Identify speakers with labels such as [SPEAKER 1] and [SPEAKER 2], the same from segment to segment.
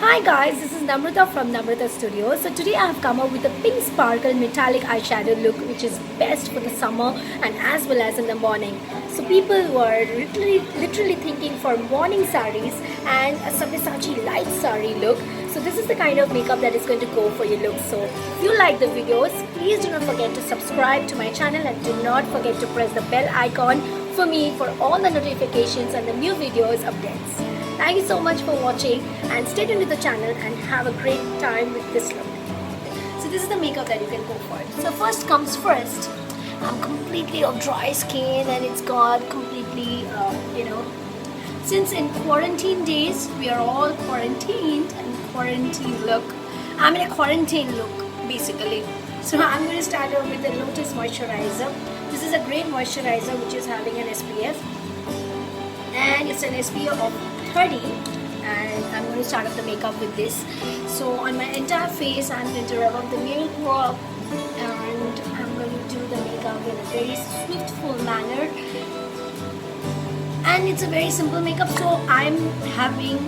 [SPEAKER 1] Hi guys, this is Namrata from Namrata's Studio. So today I have come up with a pink sparkle metallic eyeshadow look which is best for the summer and as well as in the morning. So people who are literally thinking for morning sarees and a Sabyasachi light saree look. So this is the kind of makeup that is going to go for your look. So if you like the videos, please do not forget to subscribe to my channel and do not forget to press the bell icon for me for all the notifications and the new videos updates. Thank you so much for watching and stay tuned with the channel and have a great time with this look. So this is the makeup that you can go for. So first comes first. I'm completely of dry skin and it's got completely, since in quarantine days, we are all quarantined and quarantine look. I'm in a quarantine look basically. So I'm going to start off with the Lotus Moisturiser. This is a great moisturizer which is having an SPF. And it's an SPF of 30 and I'm going to start off the makeup with this. So on my entire face I'm going to rub up the nail prop and I'm going to do the makeup in a very swiftful manner. And it's a very simple makeup, so I'm having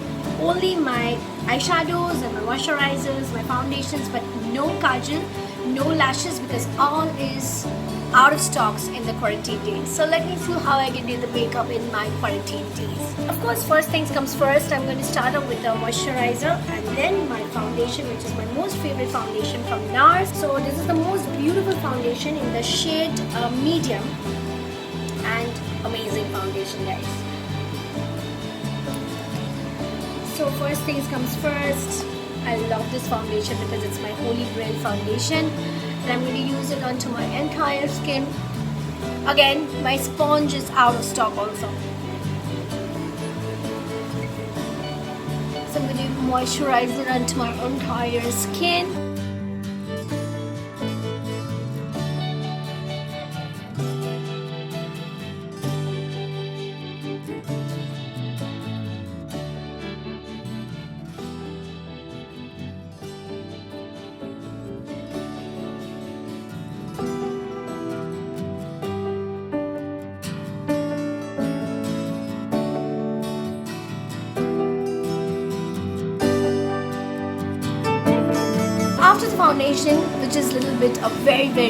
[SPEAKER 1] only my eyeshadows and my moisturizers, my foundations, but no kajal, no lashes because all is out of stocks in the quarantine days. So let me see how I can do the makeup in my quarantine days. Of course, first things comes first, I'm going to start off with the moisturizer and then my foundation, which is my most favorite foundation from Nars. So this is the most beautiful foundation in the shade medium and amazing foundation, guys. So first things comes first, I love this foundation because it's my holy grail foundation. And I'm going to use it onto my entire skin. Again, my sponge is out of stock also. So I'm going to moisturize it onto my entire skin. After the foundation, which is a little bit a very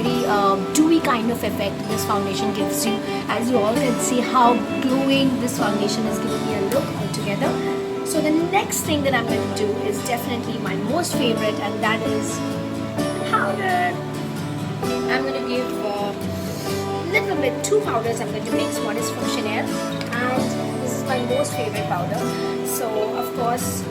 [SPEAKER 1] dewy kind of effect this foundation gives you. As you all can see how glowing this foundation is giving me a look altogether. So the next thing that I'm going to do is definitely my most favorite, and that is powder. I'm going to give a little bit, 2 powders I'm going to mix. One is from Chanel and this is my most favorite powder. So of course,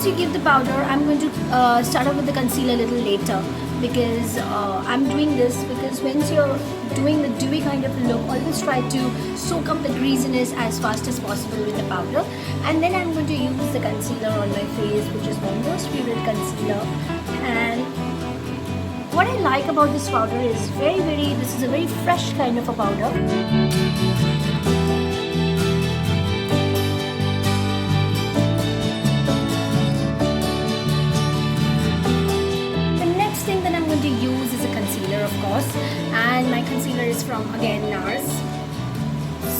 [SPEAKER 1] you give the powder, I'm going to start off with the concealer a little later because I'm doing this because once you're doing the dewy kind of look, always try to soak up the greasiness as fast as possible with the powder. And then I'm going to use the concealer on my face, which is my most favorite concealer. And what I like about this powder is this is a very fresh kind of a powder. To use is a concealer, of course, and my concealer is from again Nars.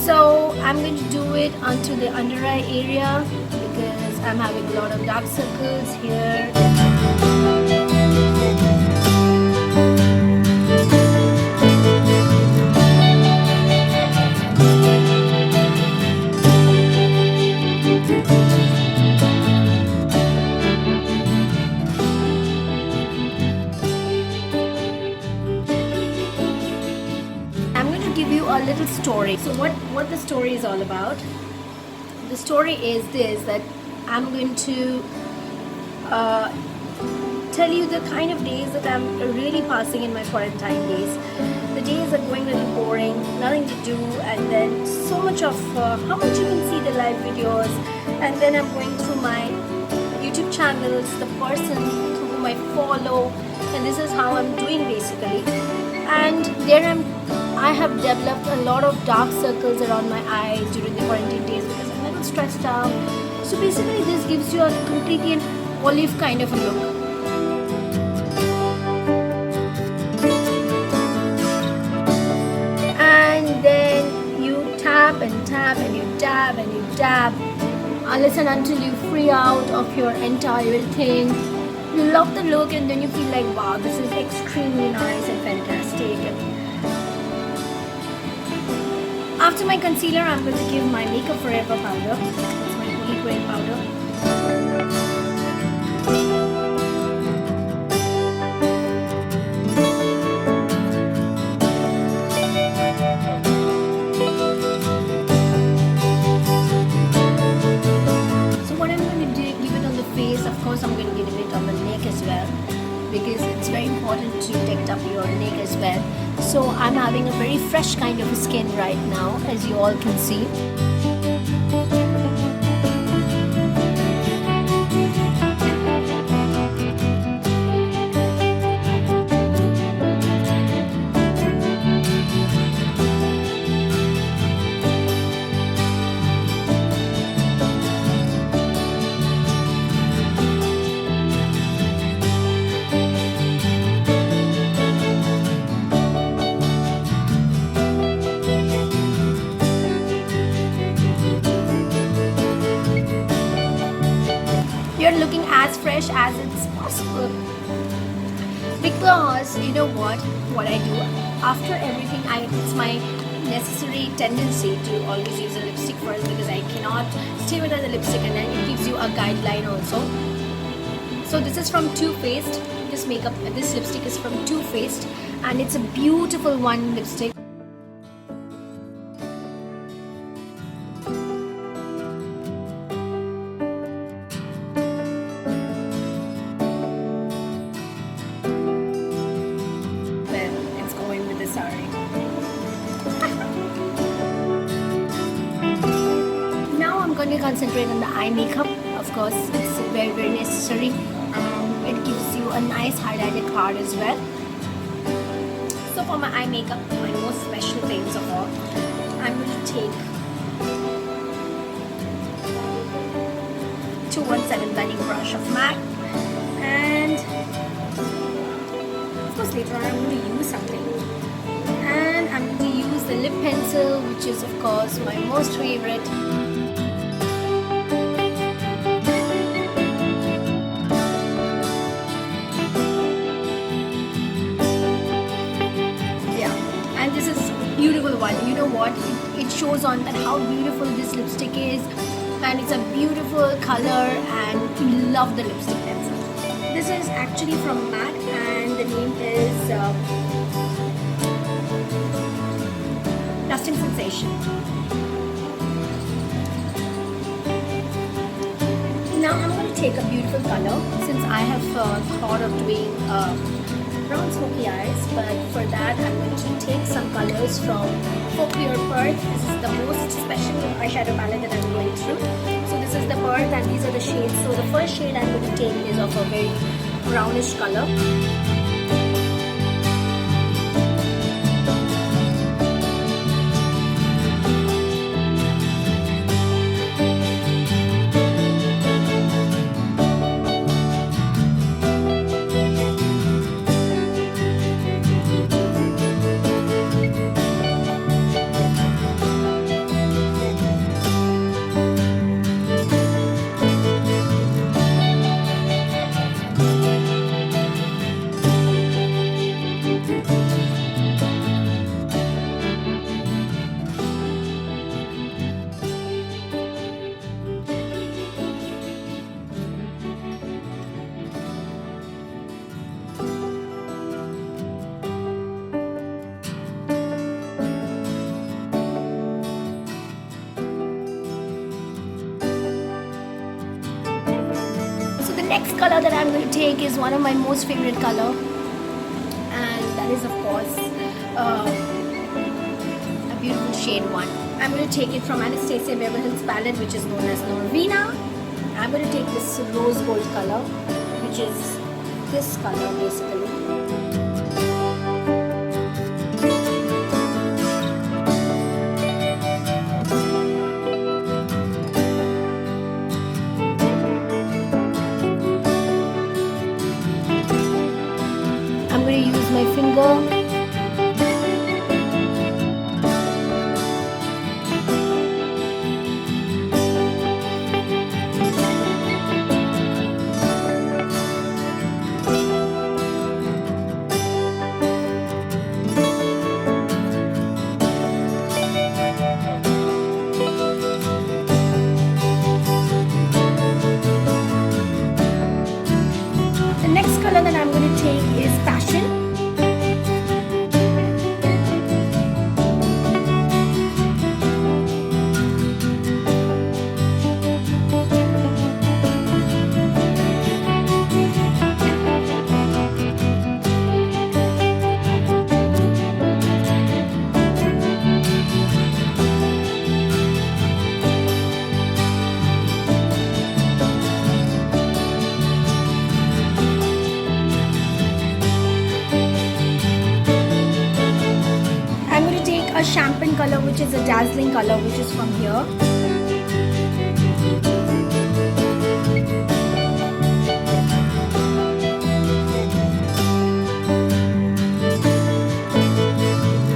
[SPEAKER 1] So I'm going to do it onto the under eye area because I'm having a lot of dark circles here. A little story. So what the story is all about? The story is this, that I'm going to tell you the kind of days that I'm really passing in my quarantine days. The days are going a little boring, nothing to do, and then so much of how much you can see the live videos, and then I'm going through my YouTube channels, the person whom I follow, and this is how I'm doing basically. And I have developed a lot of dark circles around my eyes during the quarantine days because I'm a little stressed out. So basically this gives you a completely an olive kind of a look. And then you tap and tap and you dab and you dab unless and until you free out of your entire thing. You love the look and then you feel like, wow, this is extremely nice and fantastic. After my concealer, I'm going to give my Makeup Forever powder. It's my holy grail powder. I'm going to give it on the neck as well because it's very important to deck up your neck as well. So I'm having a very fresh kind of skin right now, as you all can see. You're looking as fresh as it's possible because you know what I do after everything. It's my necessary tendency to always use a lipstick first because I cannot stay without the lipstick, and then it gives you a guideline also. So this is from Too Faced. This lipstick is from Too Faced and it's a beautiful one lipstick. Concentrate on the eye makeup. Of course, it's very, very necessary, and it gives you a nice highlighted part as well. So for my eye makeup, my most special things of all, I'm going to take 217 blending brush of MAC, and of course later on I'm going to use something, and I'm going to use the lip pencil, which is of course my most favorite. Beautiful one. You know what? It shows on that how beautiful this lipstick is, and it's a beautiful color, and you love the lipstick pencil. This is actually from MAC, and the name is Lasting Sensation. Now I'm going to take a beautiful color since I have thought of doing brown smoky eyes, but for that I'm going to take some colors from Clear Perth. This is the most special eyeshadow palette that I'm going through. So this is the Perth and these are the shades. So the first shade I'm going to take is of a very brownish color. color that I'm going to take is one of my most favorite color, and that is of course a beautiful shade one. I'm going to take it from AnastasiaBeverly's palette, which is known as Norvina. I'm going to take this rose gold color, which is this color basically. I'm going to use my finger. The next color that I'm going to take is Passion. A champagne color, which is a dazzling color, which is from here.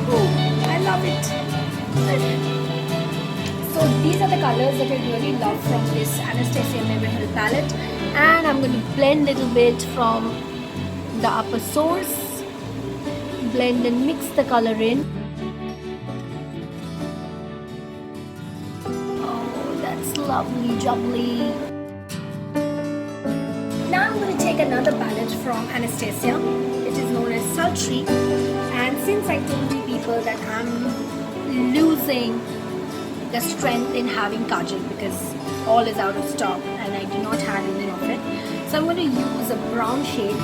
[SPEAKER 1] Oh, I love it. So these are the colors that I really love from this AnastasiaBeverly palette, and I'm going to blend a little bit from the upper source, blend and mix the color in. Lovely jubbly. Now I'm going to take another palette from Anastasia. It is known as Sultry, and since I told you people that I'm losing the strength in having kajal because all is out of stock and I do not have any of it, so I'm going to use a brown shade.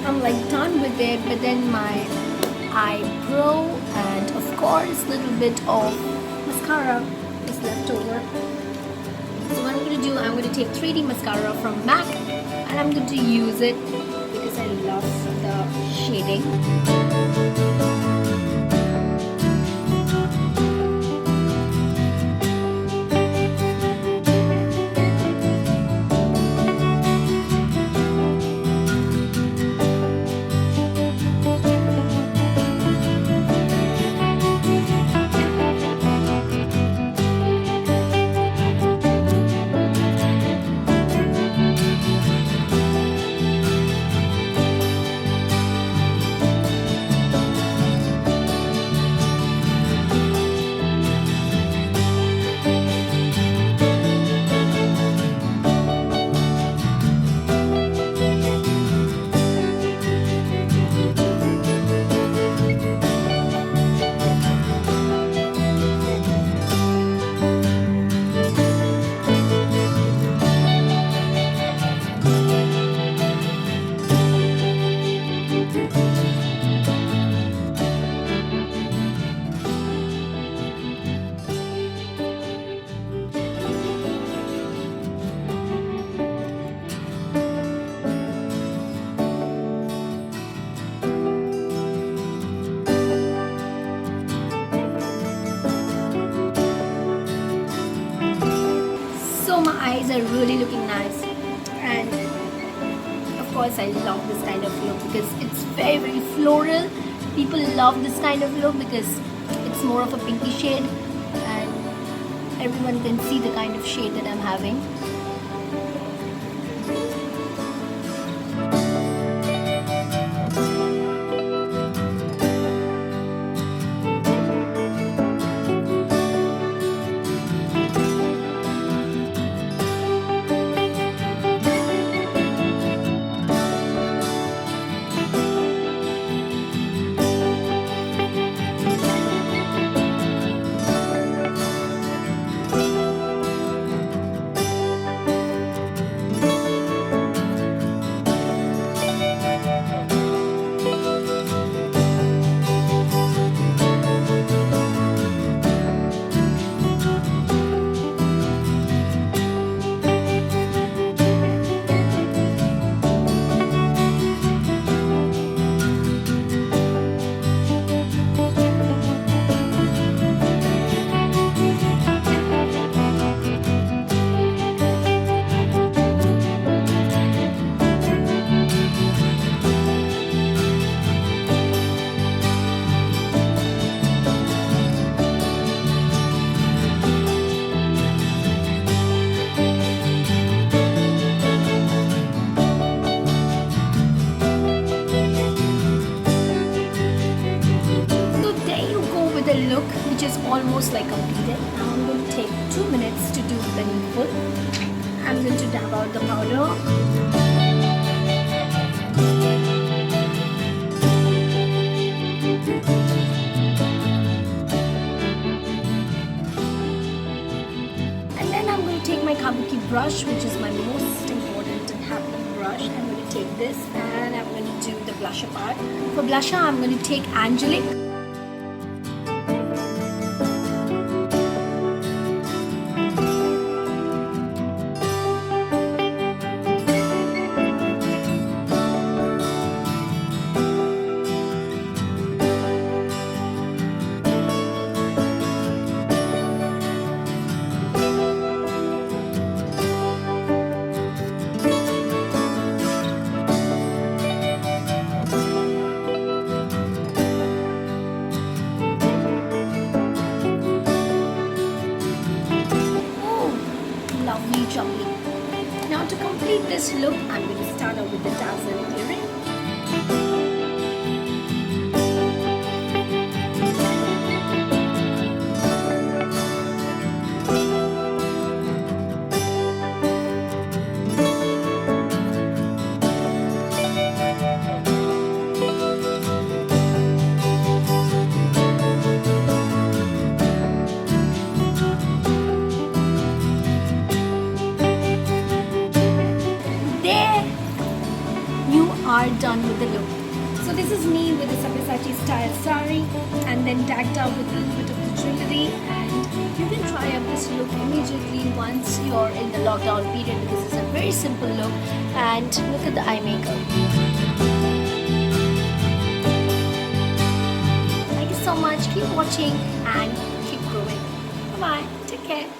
[SPEAKER 1] I'm like done with it, but then my eyebrow and of course little bit of mascara is left over. So what I'm going to do, I'm going to take 3D mascara from MAC and I'm going to use it because I love the shading. Eyes are really looking nice, and of course I love this kind of look because it's very, very floral. People love this kind of look because it's more of a pinky shade and everyone can see the kind of shade that I'm having. almost like completed. Now I'm going to take 2 minutes to do the needful. I'm going to dab out the powder. And then I'm going to take my Kabuki brush, which is my most important and happening brush. I'm going to take this and I'm going to do the blusher part. For blusher, I'm going to take Angelique. Lovely jubbly. Now to complete this look, I'm going to start out with the dazzle earring. Are done with the look. So this is me with the Sabyasachi style sari and then tagged out with a little bit of the jewelry, and you can try out this look immediately once you're in the lockdown period, because it's a very simple look. And look at the eye makeup. Thank you so much. Keep watching and keep growing. Bye bye. Take care.